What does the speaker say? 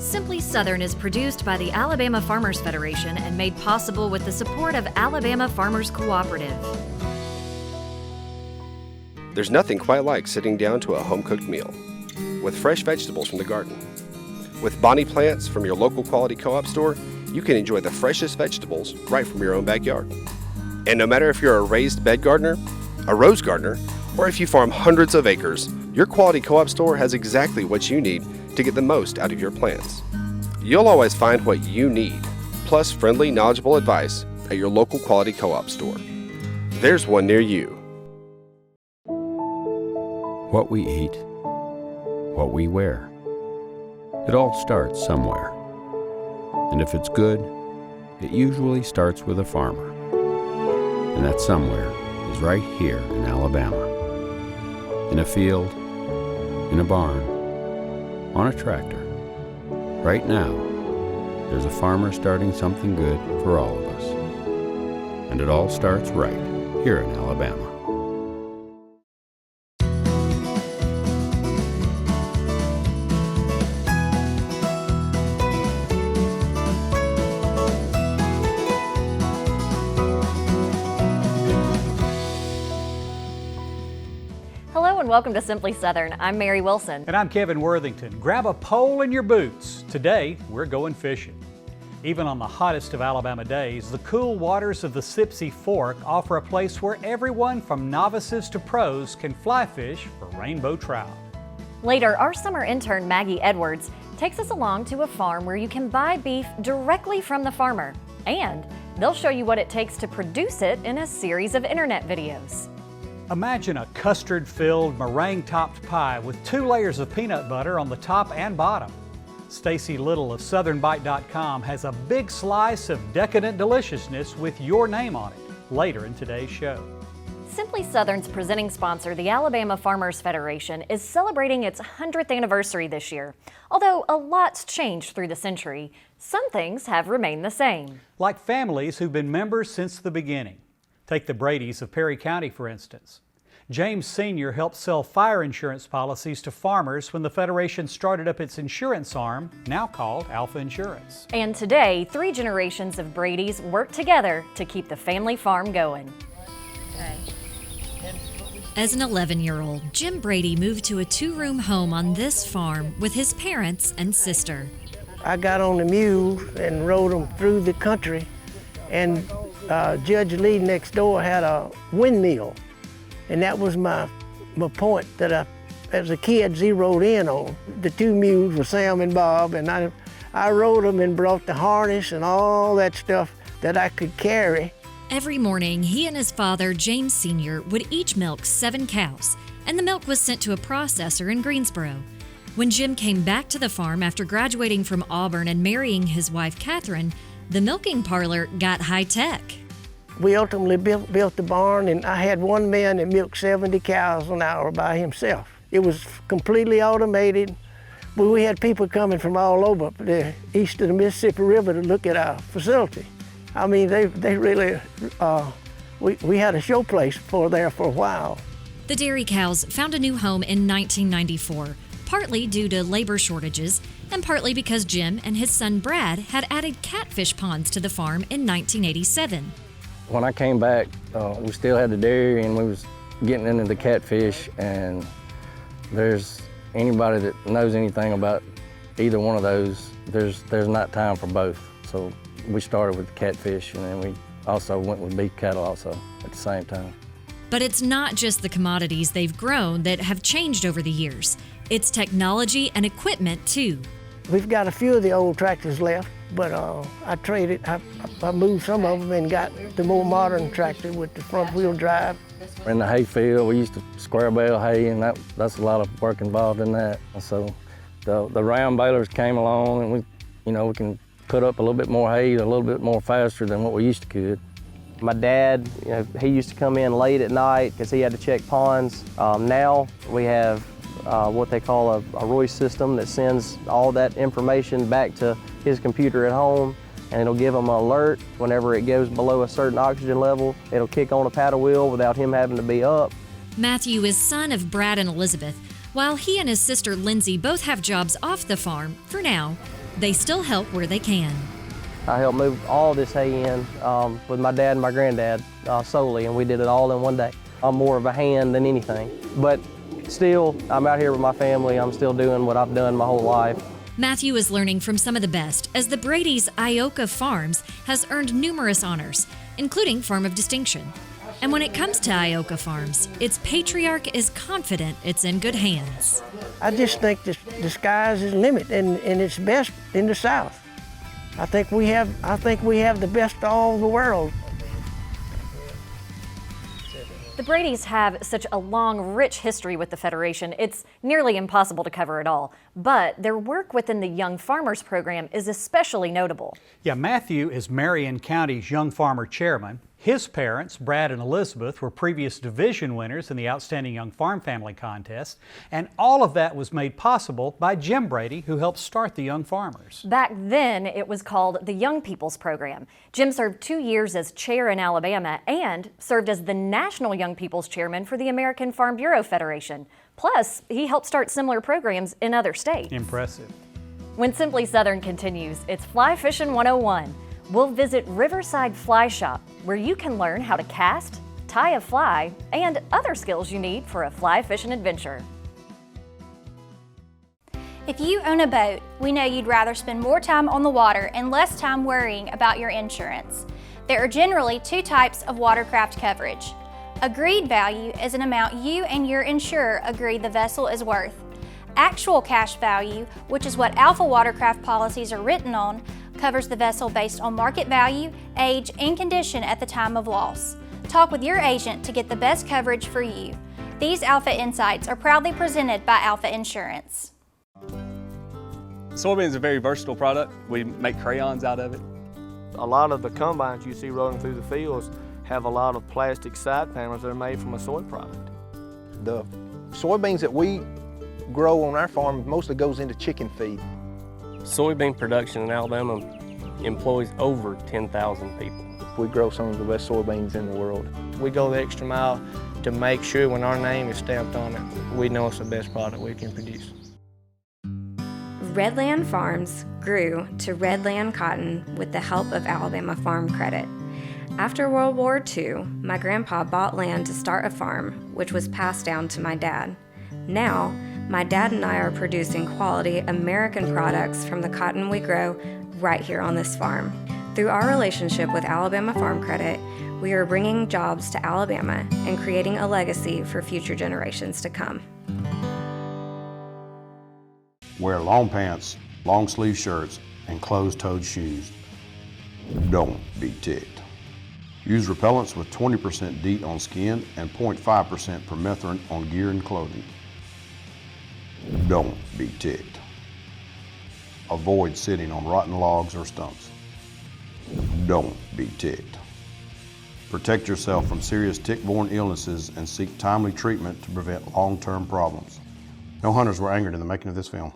Simply Southern is produced by the Alabama Farmers Federation and made possible with the support of Alabama Farmers Cooperative. There's nothing quite like sitting down to a home-cooked meal with fresh vegetables from the garden. With Bonnie plants from your local quality co-op store, you can enjoy the freshest vegetables right from your own backyard. And no matter if you're a raised bed gardener, a rose gardener, or if you farm hundreds of acres, your quality co-op store has exactly what you need to get the most out of your plants. You'll always find what you need, plus friendly, knowledgeable advice at your local quality co-op store. There's one near you. What we eat, what we wear. It all starts somewhere. And if it's good, it usually starts with a farmer. And that somewhere is right here in Alabama. In a field, in a barn, on a tractor. Right now, there's a farmer starting something good for all of us. And it all starts right here in Alabama. Hello and welcome to Simply Southern. I'm Mary Wilson. And I'm Kevin Worthington. Grab a pole and your boots. Today, we're going fishing. Even on the hottest of Alabama days, the cool waters of the Sipsey Fork offer a place where everyone from novices to pros can fly fish for rainbow trout. Later, our summer intern Maggie Edwards takes us along to a farm where you can buy beef directly from the farmer. And they'll show you what it takes to produce it in a series of internet videos. Imagine a custard-filled, meringue-topped pie with 2 layers of peanut butter on the top and bottom. Stacy Little of SouthernBite.com has a big slice of decadent deliciousness with your name on it later in today's show. Simply Southern's presenting sponsor, the Alabama Farmers Federation, is celebrating its 100th anniversary this year. Although a lot's changed through the century, some things have remained the same. Like families who've been members since the beginning. Take the Bradys of Perry County, for instance. James Sr. helped sell fire insurance policies to farmers when the Federation started up its insurance arm, now called Alpha Insurance. And today, 3 generations of Bradys work together to keep the family farm going. As an 11-year-old, Jim Brady moved to a 2-room home on this farm with his parents and sister. I got on the mule and rode them through the country, and Judge Lee next door had a windmill, and that was my point that I, as a kid, zeroed in on. The 2 mules were Sam and Bob, and I rode them and brought the harness and all that stuff that I could carry. Every morning, he and his father, James Sr., would each milk 7 cows, and the milk was sent to a processor in Greensboro. When Jim came back to the farm after graduating from Auburn and marrying his wife, Catherine, the milking parlor got high-tech. We ultimately built the barn, and I had one man that milked 70 cows an hour by himself. It was completely automated, but we had people coming from all over the east of the Mississippi River to look at our facility. I mean, they really, we had a showplace there for a while. The dairy cows found a new home in 1994, partly due to labor shortages, and partly because Jim and his son Brad had added catfish ponds to the farm in 1987. When I came back, we still had the dairy and we was getting into the catfish, and there's anybody that knows anything about either one of those, there's not time for both. So we started with the catfish, and then we also went with beef cattle also at the same time. But it's not just the commodities they've grown that have changed over the years. It's technology and equipment too. We've got a few of the old tractors left, but I moved some of them and got the more modern tractor with the front wheel drive. In the hay field, we used to square bale hay, and that's a lot of work involved in that. So the round balers came along, and we can put up a little bit more hay a little bit more faster than what we used to could. My dad, he used to come in late at night because he had to check ponds. Now we have what they call a Royce system that sends all that information back to his computer at home, and it'll give him an alert whenever it goes below a certain oxygen level. It'll kick on a paddle wheel without him having to be up. Matthew is son of Brad and Elizabeth. While he and his sister Lindsay both have jobs off the farm, for now, They still help where they can. I helped move all this hay in with my dad and my granddad solely, and we did it all in one day. I'm more of a hand than anything, but still, I'm out here with my family. I'm still doing what I've done my whole life. Matthew is learning from some of the best as the Brady's Ioka Farms has earned numerous honors, including Farm of Distinction. And when it comes to Ioka Farms, its patriarch is confident it's in good hands. I just think the sky's the limit, and it's best in the South. I think we have the best of all the world. The Bradys have such a long, rich history with the Federation, it's nearly impossible to cover it all. But their work within the Young Farmers Program is especially notable. Yeah, Matthew is Marion County's Young Farmer Chairman. His parents, Brad and Elizabeth, were previous division winners in the Outstanding Young Farm Family Contest, and all of that was made possible by Jim Brady, who helped start the Young Farmers. Back then, it was called the Young People's Program. Jim served 2 years as chair in Alabama and served as the National Young People's Chairman for the American Farm Bureau Federation. Plus, he helped start similar programs in other states. Impressive. When Simply Southern continues, it's Fly Fishing 101. We'll visit Riverside Fly Shop, where you can learn how to cast, tie a fly, and other skills you need for a fly fishing adventure. If you own a boat, we know you'd rather spend more time on the water and less time worrying about your insurance. There are generally 2 types of watercraft coverage. Agreed value is an amount you and your insurer agree the vessel is worth. Actual cash value, which is what Alpha watercraft policies are written on, covers the vessel based on market value, age, and condition at the time of loss. Talk with your agent to get the best coverage for you. These Alpha Insights are proudly presented by Alpha Insurance. Soybean is a very versatile product. We make crayons out of it. A lot of the combines you see rolling through the fields have a lot of plastic side panels that are made from a soy product. The soybeans that we grow on our farm mostly goes into chicken feed. Soybean production in Alabama employs over 10,000 people. We grow some of the best soybeans in the world. We go the extra mile to make sure when our name is stamped on it, we know it's the best product we can produce. Redland Farms grew to Redland Cotton with the help of Alabama Farm Credit. After World War II, my grandpa bought land to start a farm, which was passed down to my dad. Now, my dad and I are producing quality American products from the cotton we grow right here on this farm. Through our relationship with Alabama Farm Credit, we are bringing jobs to Alabama and creating a legacy for future generations to come. Wear long pants, long sleeve shirts, and closed-toed shoes. Don't be ticked. Use repellents with 20% DEET on skin and 0.5% permethrin on gear and clothing. Don't be ticked. Avoid sitting on rotten logs or stumps. Don't be ticked. Protect yourself from serious tick-borne illnesses and seek timely treatment to prevent long-term problems. No hunters were angered in the making of this film.